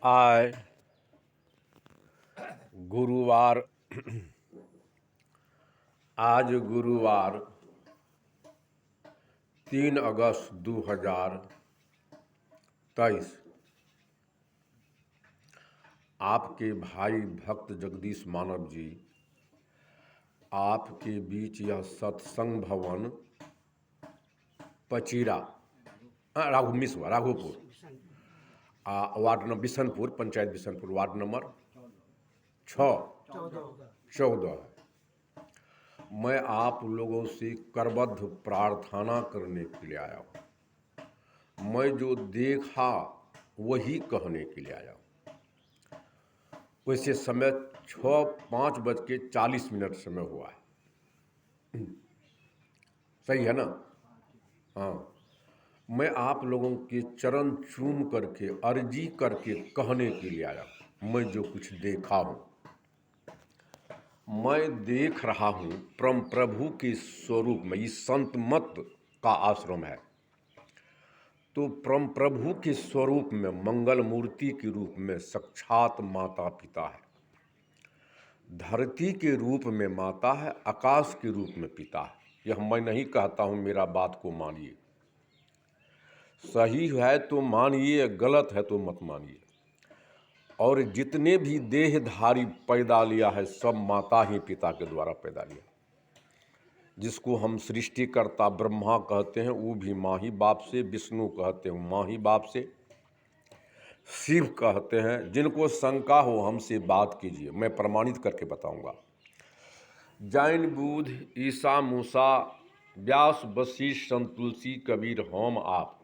आज गुरुवार आज गुरुवार 3 अगस्त 2023 आपके भाई भक्त जगदीश मानव जी आपके बीच यह सत्संग भवन पचीरा Raghopur ward number Bishanpur, panchayat Bishanpur, ward number 14 है। मैं आप लोगों से करबद्ध प्रार्थना करने के लिए आया हूँ। मैं जो देखा वही कहने के लिए आया हूँ। वैसे समय 5:40 समय हुआ है। सही है ना? हाँ, मैं आप लोगों के चरण चूम करके अर्जी करके कहने के लिए आया हूँ। मैं जो कुछ देखा हूँ, मैं देख रहा हूँ परम प्रभु के स्वरूप में। इस संत मत का आश्रम है, तो परम प्रभु के स्वरूप में मंगल मूर्ति के रूप में साक्षात माता पिता है। धरती के रूप में माता है, आकाश के रूप में पिता है। यह मैं नहीं कहता हूँ, मेरा बात को मानिए। सही है तो मानिए, गलत है तो मत मानिए। और जितने भी देहधारी पैदा लिया है सब माता ही पिता के द्वारा पैदा लिया। जिसको हम सृष्टिकर्ता ब्रह्मा कहते हैं वो भी माँ ही बाप से, विष्णु कहते हैं माँ ही बाप से, शिव कहते हैं। जिनको शंका हो हमसे बात कीजिए, मैं प्रमाणित करके बताऊंगा। जैन, बुद्ध, ईसा, मूसा, व्यास, वशिष्ठ, संत तुलसी, कबीर, हम, आप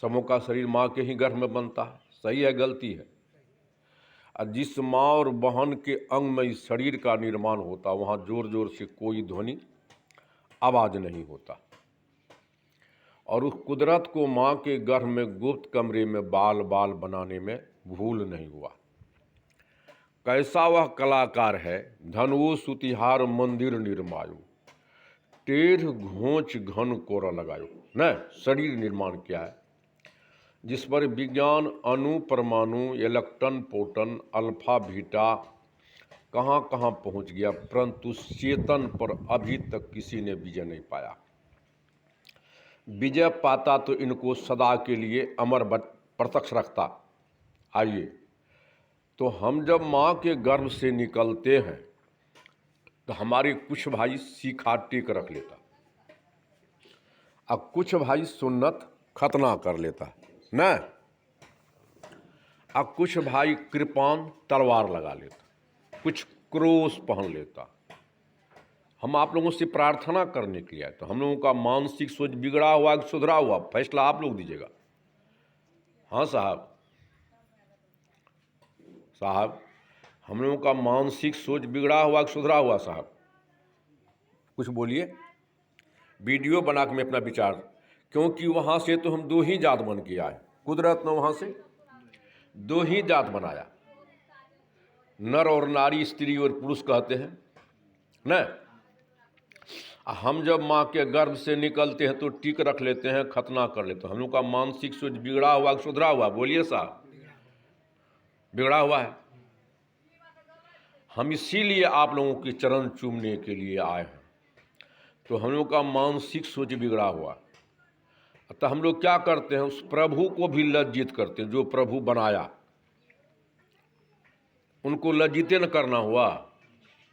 सबों का शरीर माँ के ही गर्भ में बनता है। सही है, गलती है? जिस माँ और बहन के अंग में इस शरीर का निर्माण होता, वहाँ जोर जोर से कोई ध्वनि आवाज नहीं होता। और उस कुदरत को माँ के गर्भ में गुप्त कमरे में बाल बाल बनाने में भूल नहीं हुआ। कैसा वह कलाकार है, धनुओ सुतिहार मंदिर निर्मायो, टेढ़ घोंच घन कोरा लगायो। न शरीर निर्माण क्या है, जिस पर विज्ञान अणु, परमाणु, इलेक्ट्रॉन, प्रोटॉन, अल्फा, बीटा कहाँ कहाँ पहुँच गया, परंतु चेतन पर अभी तक किसी ने विजय नहीं पाया। विजय पाता तो इनको सदा के लिए अमर प्रत्यक्ष रखता। आइए, तो हम जब माँ के गर्भ से निकलते हैं तो हमारे कुछ भाई सीखा टेक रख लेता, अब कुछ भाई सुन्नत खतना कर लेता न, अब कुछ भाई कृपान तलवार लगा लेता, कुछ क्रोश पहन लेता। हम आप लोगों से प्रार्थना करने के लिए आए, तो हम लोगों का मानसिक सोच बिगड़ा हुआ कि सुधरा हुआ, फैसला आप लोग दीजिएगा। हाँ साहब, हम लोगों का मानसिक सोच बिगड़ा हुआ कि सुधरा हुआ? साहब कुछ बोलिए। वीडियो बना के मैं अपना विचार, क्योंकि वहाँ से तो हम दो ही जात बन के आए। कुदरत ने वहाँ से दो ही जात बनाया, नर और नारी, स्त्री और पुरुष कहते हैं न। हम जब माँ के गर्भ से निकलते हैं तो टीक रख लेते हैं, खतना कर लेते हैं। हम लोग का मानसिक सोच बिगड़ा हुआ कि सुधरा हुआ? बोलिए साहब, बिगड़ा हुआ है। हम इसीलिए आप लोगों के चरण चूमने के लिए आए हैं। तो हम लोग का मानसिक सोच बिगड़ा हुआ, तो हम लोग क्या करते हैं, उस प्रभु को भी लज्जित करते हैं। जो प्रभु बनाया उनको लज्जित न करना हुआ,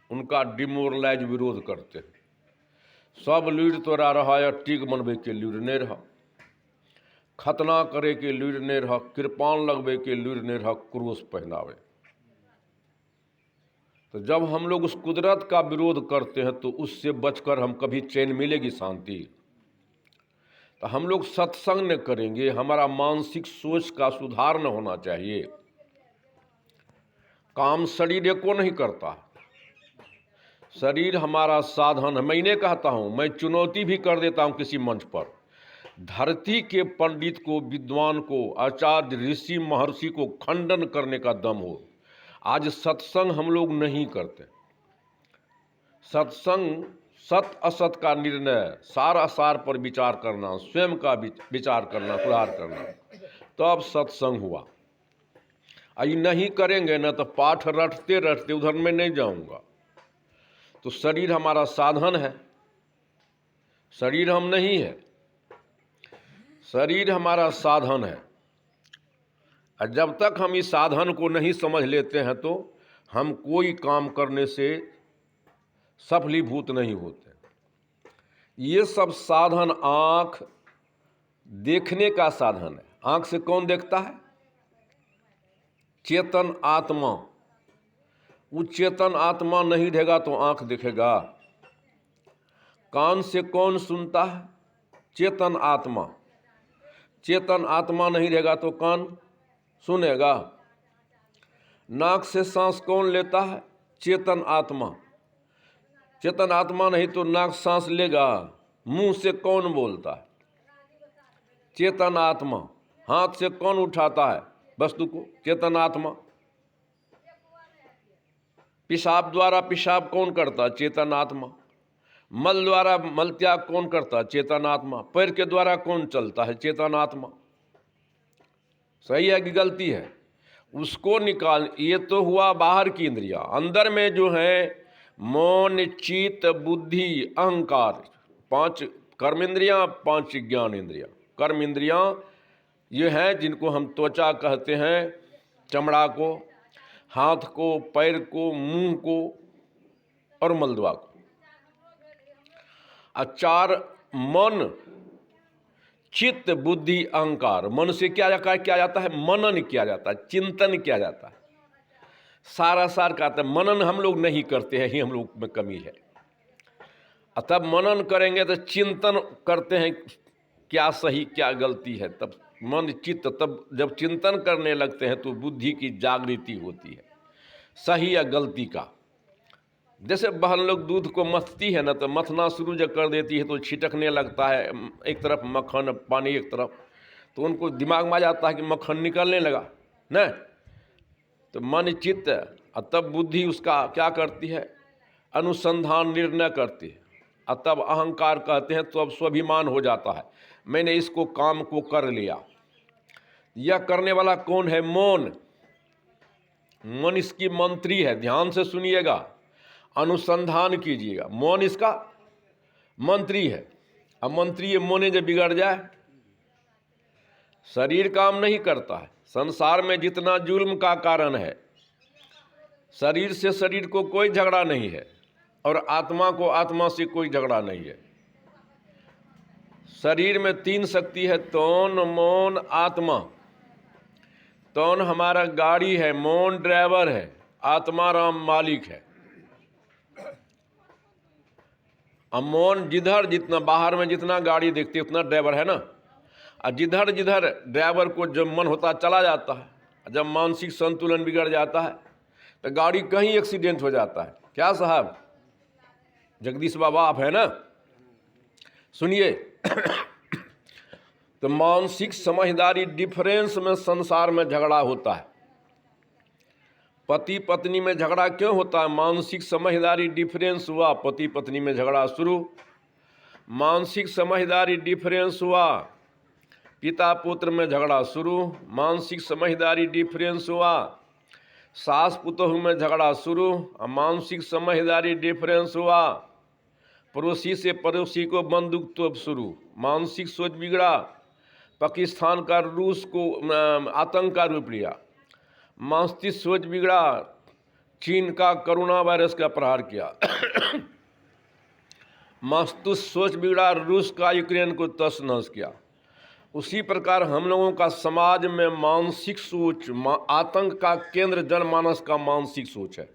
उनका डिमोरलाइज विरोध करते हैं। सब लुड़ तोरा रहा या टीक बनबे के लुड़ नहीं रहा, खतना करे के लुड़ नहीं रहा, कृपान लगबे के लुड़ नहीं रहा, क्रूस पहनावे। तो जब हम लोग उस कुदरत का विरोध करते हैं तो उससे बचकर हम कभी चैन मिलेगी, शांति? तो हम लोग सत्संग न करेंगे, हमारा मानसिक सोच का सुधार न होना चाहिए। काम शरीर को नहीं करता, शरीर हमारा साधन है। मैं नहीं कहता हूं, मैं चुनौती भी कर देता हूं किसी मंच पर। धरती के पंडित को, विद्वान को, आचार्य, ऋषि, महर्षि को खंडन करने का दम हो। आज सत्संग हम लोग नहीं करते। सत्संग सत असत का निर्णय, सार असार पर विचार करना, स्वयं का विचार करना, सुधार करना। तो अब सत्संग हुआ। ये नहीं करेंगे ना तो पाठ रटते रटते उधर में नहीं जाऊंगा। तो शरीर हमारा साधन है, शरीर हम नहीं है, शरीर हमारा साधन है। और जब तक हम इस साधन को नहीं समझ लेते हैं तो हम कोई काम करने से सफलीभूत नहीं होते। ये सब साधन आँख देखने का साधन है। आँख से कौन देखता है? चेतन आत्मा। वो चेतन आत्मा नहीं रहेगा तो आँख दिखेगा। कान से कौन सुनता है? चेतन आत्मा। चेतन आत्मा नहीं रहेगा तो कान सुनेगा। नाक से सांस कौन लेता है? चेतन आत्मा। चेतन आत्मा नहीं तो नाक सांस लेगा। मुंह से कौन बोलता है? चेतन आत्मा। हाथ से कौन उठाता है वस्तु को? चेतन आत्मा। पेशाब द्वारा पेशाब कौन करता है? चेतन आत्मा। मल द्वारा मल त्याग कौन करता है? चेतन आत्मा। पैर के द्वारा कौन चलता है? चेतन आत्मा। सही है कि गलती है? उसको निकाल। ये तो हुआ बाहर की इंद्रिया। अंदर में जो है मौन, चित्त, बुद्धि, अहंकार, 5 कर्म इंद्रियां, 5 ज्ञान इंद्रियां। कर्म इंद्रियां ये हैं जिनको हम त्वचा कहते हैं, चमड़ा को, हाथ को, पैर को, मुंह को और मलद्वा को। 4 मन, चित्त, बुद्धि, अहंकार। मन से क्या जाता है? मनन किया जाता है, चिंतन किया जाता है। सारा सार कहता है। मनन हम लोग नहीं करते हैं, ही हम लोग में कमी है। तब मनन करेंगे तो चिंतन करते हैं क्या सही क्या गलती है। तब मन चित्त, तब जब चिंतन करने लगते हैं तो बुद्धि की जागृति होती है सही या गलती का। जैसे बहन लोग दूध को मथती है ना, तो मथना शुरू जब कर देती है तो छिटकने लगता है, एक तरफ मक्खन पानी एक तरफ, तो उनको दिमाग में आ जाता है कि मक्खन निकलने लगा न। तो मन चित्त और तब बुद्धि उसका क्या करती है? अनुसंधान निर्णय करती है। और तब अहंकार कहते हैं, तो अब स्वाभिमान हो जाता है, मैंने इसको काम को कर लिया। यह करने वाला कौन है? मौन। मन इसकी मंत्री है। ध्यान से सुनिएगा, अनुसंधान कीजिएगा। मौन इसका मंत्री है। अब मंत्री ये मौन जब बिगड़ जाए, शरीर काम नहीं करता है। संसार में जितना जुल्म का कारण है, शरीर से शरीर को कोई झगड़ा नहीं है और आत्मा को आत्मा से कोई झगड़ा नहीं है। शरीर में 3 शक्ति है, तौन, मौन, आत्मा। तौन हमारा गाड़ी है, मौन ड्राइवर है, आत्मा राम मालिक है। अब मौन जिधर जितना बाहर में जितना गाड़ी देखते उतना ड्राइवर है ना। और जिधर जिधर ड्राइवर को जब मन होता चला जाता है। जब मानसिक संतुलन बिगड़ जाता है तो गाड़ी कहीं एक्सीडेंट हो जाता है। क्या साहब? जगदीश बाबा आप है ना? सुनिए। तो मानसिक समझदारी डिफरेंस में संसार में झगड़ा होता है। पति पत्नी में झगड़ा क्यों होता है? मानसिक समझदारी डिफरेंस हुआ, पति पत्नी में झगड़ा शुरू। मानसिक समझदारी डिफरेंस हुआ, पिता पुत्र में झगड़ा शुरू। मानसिक समझदारी डिफरेंस हुआ, सास पुतोह में झगड़ा शुरू। मानसिक समझदारी डिफरेंस हुआ, पड़ोसी से पड़ोसी को बंदूक तोप शुरू। मानसिक सोच बिगड़ा, पाकिस्तान का रूस को आतंक का रूप लिया। मानसिक सोच बिगड़ा, चीन का कोरोना वायरस का प्रहार किया। मानसिक सोच बिगड़ा, रूस का यूक्रेन को तहस नहस किया। उसी प्रकार हम लोगों का समाज में मानसिक सोच, आतंक का केंद्र जनमानस का मानसिक सोच है।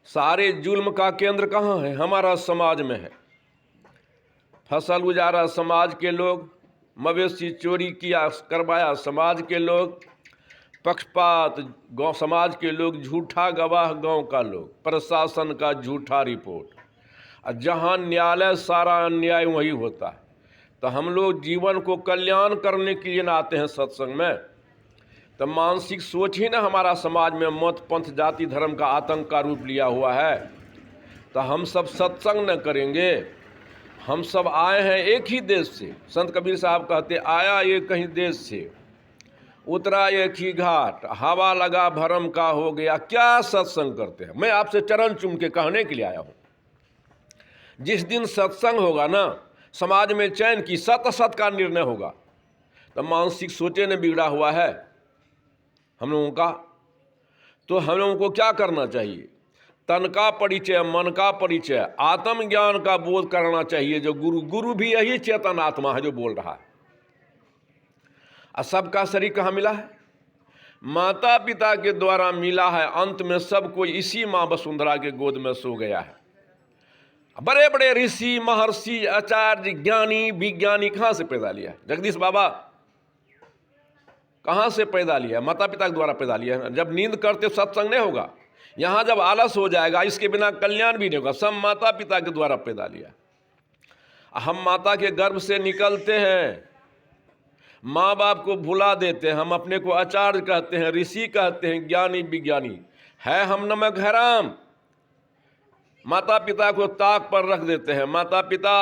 सारे जुल्म का केंद्र कहाँ है? हमारा समाज में है। फसल उजारा समाज के लोग, मवेशी चोरी किया करवाया समाज के लोग, पक्षपात गाँव समाज के लोग, झूठा गवाह गांव का लोग, प्रशासन का झूठा रिपोर्ट। और जहाँ न्यायालय सारा अन्याय वही होता है। तो हम लोग जीवन को कल्याण करने के लिए ना आते हैं सत्संग में। तो मानसिक सोच ही ना हमारा समाज में मत पंथ जाति धर्म का आतंक का रूप लिया हुआ है। तो हम सब सत्संग न करेंगे। हम सब आए हैं एक ही देश से। संत कबीर साहब कहते आया ये कहीं देश से, उतरा एक ही घाट, हवा लगा भरम का हो गया। क्या सत्संग करते हैं। मैं आपसे चरण चूम के कहने के लिए आया हूं, जिस दिन सत्संग होगा ना, समाज में चैन की सत असत का निर्णय होगा। तो मानसिक सोचे ने बिगड़ा हुआ है हम लोगों का, तो हम लोगों को क्या करना चाहिए? तन का परिचय, मन का परिचय, आत्मज्ञान का बोध करना चाहिए। जो गुरु भी यही चेतन आत्मा है जो बोल रहा है। और सबका शरीर कहाँ मिला है? माता पिता के द्वारा मिला है। अंत में सब कोई इसी माँ वसुंधरा के गोद में सो गया है। बड़े बड़े ऋषि, महर्षि, आचार्य, ज्ञानी, विज्ञानी कहाँ से पैदा लिया है? जगदीश बाबा कहाँ से पैदा लिया? माता पिता के द्वारा पैदा लिया है। जब नींद करते सत्संग नहीं होगा, यहाँ जब आलस हो जाएगा, इसके बिना कल्याण भी नहीं होगा। सब माता पिता के द्वारा पैदा लिया। हम माता के गर्भ से निकलते हैं, माँ बाप को भुला देते हैं। हम अपने को आचार्य कहते हैं, ऋषि कहते हैं, ज्ञानी विज्ञानी है। हम नमक हराम माता पिता को ताक पर रख देते हैं। माता पिता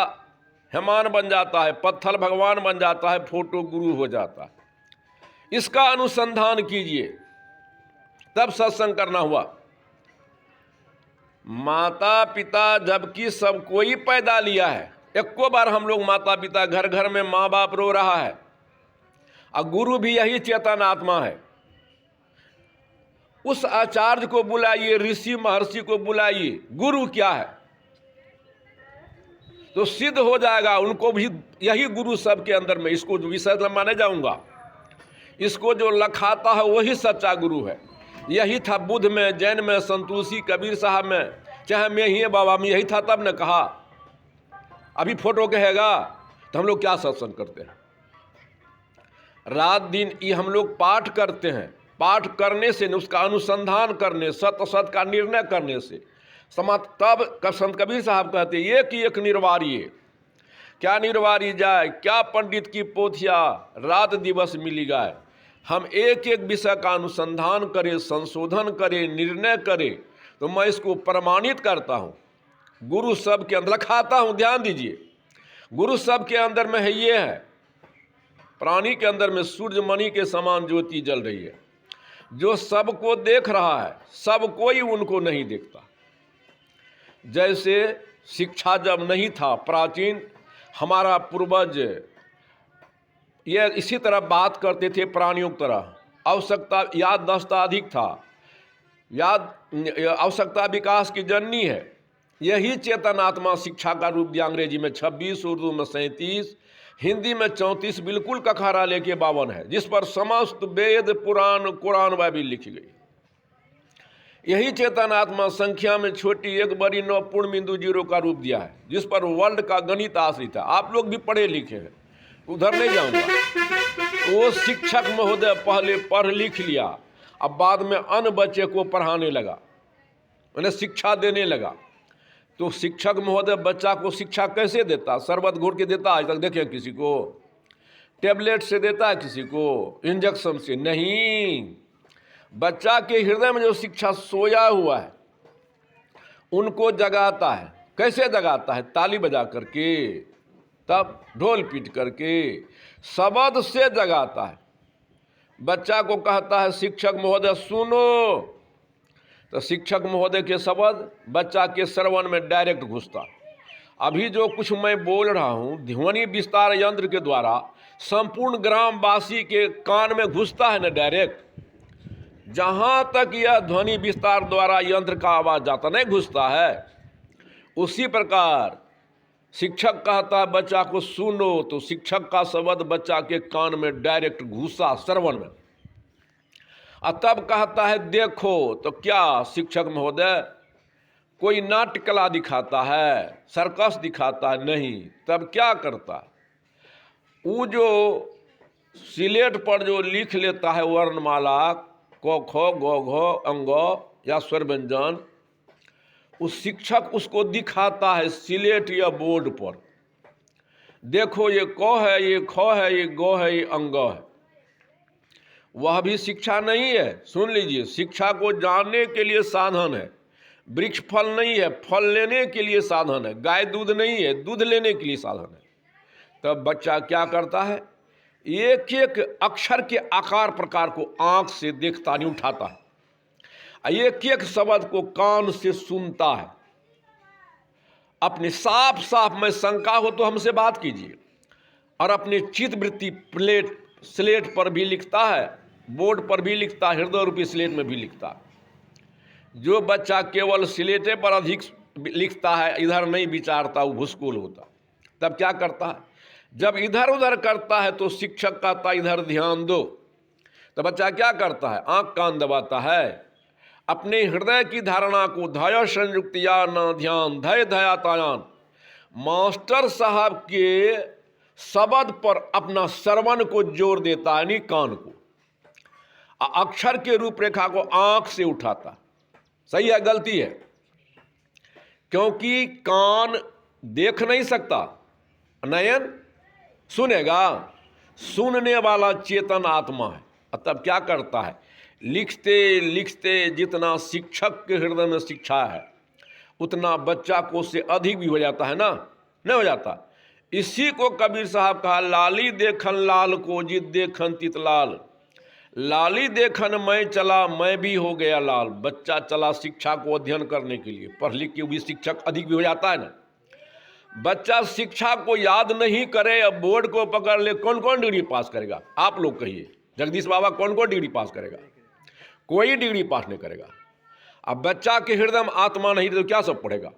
हेमान बन जाता है, पत्थर भगवान बन जाता है, फोटो गुरु हो जाता है। इसका अनुसंधान कीजिए, तब सत्संग करना हुआ। माता पिता जबकि सब कोई पैदा लिया है, एको बार हम लोग माता पिता, घर घर में माँ बाप रो रहा है, और गुरु भी यही चेतन आत्मा है। उस आचार्य को बुलाइए, ऋषि महर्षि को बुलाइए। गुरु क्या है तो सिद्ध हो जाएगा। उनको भी यही गुरु सबके अंदर में, इसको विषय माने जाऊंगा, इसको जो लखाता है वही सच्चा गुरु है। यही था बुद्ध में, जैन में, संतोषी, कबीर साहब में, चाहे मैं ही बाबा में यही था। तब ने कहा, अभी फोटो कहेगा तो हम लोग क्या सत्संग करते हैं? रात दिन ये हम लोग पाठ करते हैं। पाठ करने से, उसका अनुसंधान करने, सत असत का निर्णय करने से समाज। तब संत कबीर साहब कहते एक ही एक निर्वारिये, क्या निर्वारी जाए, क्या पंडित की पोथिया, रात दिवस मिली गाय। हम एक एक विषय का अनुसंधान करें, संशोधन करें, निर्णय करें, तो मैं इसको प्रमाणित करता हूँ। गुरु सब के अंदर रखाता हूँ। ध्यान दीजिए, गुरु सब के अंदर में है। ये है प्राणी के अंदर में सूर्यमणि के समान ज्योति जल रही है, जो सबको देख रहा है। सब कोई उनको नहीं देखता। जैसे शिक्षा जब नहीं था प्राचीन, हमारा पूर्वज ये इसी तरह बात करते थे प्राणियों की तरह। आवश्यकता याददाश्त अधिक था। आवश्यकता विकास की जननी है। यही चेतन आत्मा शिक्षा का रूप दिया। अंग्रेजी में 26, उर्दू में 37, हिंदी में 34, बिल्कुल कखारा लेके 52 है, जिस पर समस्त वेद, पुराण, कुरान, बाइबिल लिखी गई। यही चेतन आत्मा संख्या में छोटी, एक बड़ी, 9 पूर्ण बिंदु 0 का रूप दिया है, जिस पर वर्ल्ड का गणित आश्रित है। आप लोग भी पढ़े लिखे हैं, उधर नहीं जाऊंगा। वो शिक्षक महोदय पहले पढ़ लिख लिया, अब बाद में अन्य बच्चे को पढ़ाने लगा, उन्हें शिक्षा देने लगा। तो शिक्षक महोदय बच्चा को शिक्षा कैसे देता? शरबत घोर के देता? आज तक देखे किसी को? टेबलेट से देता है किसी को? इंजेक्शन से नहीं। बच्चा के हृदय में जो शिक्षा सोया हुआ है उनको जगाता है। कैसे जगाता है? ताली बजा करके, तब ढोल पीट करके, शब्द से जगाता है। बच्चा को कहता है शिक्षक महोदय सुनो, तो शिक्षक महोदय के शब्द बच्चा के श्रवण में डायरेक्ट घुसता। अभी जो कुछ मैं बोल रहा हूँ ध्वनि विस्तार यंत्र के द्वारा संपूर्ण ग्रामवासी के कान में घुसता है ना डायरेक्ट। जहाँ तक यह ध्वनि विस्तार द्वारा यंत्र का आवाज़ जाता नहीं घुसता है, उसी प्रकार शिक्षक कहता है बच्चा को सुनो, तो शिक्षक का शब्द बच्चा के कान में डायरेक्ट घुसा श्रवण में। और तब कहता है देखो, तो क्या शिक्षक महोदय कोई नाट्य कला दिखाता है, सर्कस दिखाता है? नहीं। तब क्या करता है? वो जो सिलेट पर जो लिख लेता है वर्णमाला, क ख ग घ अंग या स्वर व्यंजन, उस शिक्षक उसको दिखाता है सिलेट या बोर्ड पर। देखो ये क है, ये ख है, ये ग है, ये अंग है। वह भी शिक्षा नहीं है। सुन लीजिए, शिक्षा को जानने के लिए साधन है। वृक्ष फल नहीं है, फल लेने के लिए साधन है। गाय दूध नहीं है, दूध लेने के लिए साधन है। तब बच्चा क्या करता है? एक एक अक्षर के आकार प्रकार को आंख से देखता नहीं, उठाता है। एक एक शब्द को कान से सुनता है। अपने साफ साफ में शंका हो तो हमसे बात कीजिए। और अपनी चित्तवृत्ति स्लेट पर भी लिखता है, बोर्ड पर भी लिखता है, हृदय रूपी स्लेट में भी लिखता है। जो बच्चा केवल स्लेटे पर अधिक लिखता है, इधर नहीं विचारता, वो भूसकोल होता। तब क्या करता है? जब इधर उधर करता है तो शिक्षक कहता इधर ध्यान दो, तो बच्चा क्या करता है? आंख कान दबाता है। अपने हृदय की धारणा को धय संयुक्तिया न ध्यान धय धयातायान, मास्टर साहब के शब्द पर अपना श्रवण को जोर देता है, यानी कान को। अक्षर के रूपरेखा को आंख से उठाता। सही है गलती है? क्योंकि कान देख नहीं सकता, नयन सुनेगा। सुनने वाला चेतन आत्मा है। तब क्या करता है? लिखते लिखते जितना शिक्षक के हृदय में शिक्षा है उतना बच्चा को उससे अधिक भी हो जाता है ना, नहीं हो जाता? इसी को कबीर साहब कहा, लाली देखन लाल को जित देखन तितलाल। लाली देखन मैं चला मैं भी हो गया लाल। बच्चा चला शिक्षा को अध्ययन करने के लिए, पढ़ लिख के भी शिक्षक अधिक भी हो जाता है ना। बच्चा शिक्षा को याद नहीं करे, अब बोर्ड को पकड़ ले, कौन कौन डिग्री पास करेगा? आप लोग कहिए, जगदीश बाबा कौन कौन डिग्री पास करेगा? कोई डिग्री पास नहीं करेगा। अब बच्चा के हृदय में आत्मा नहीं तो क्या सब पढ़ेगा?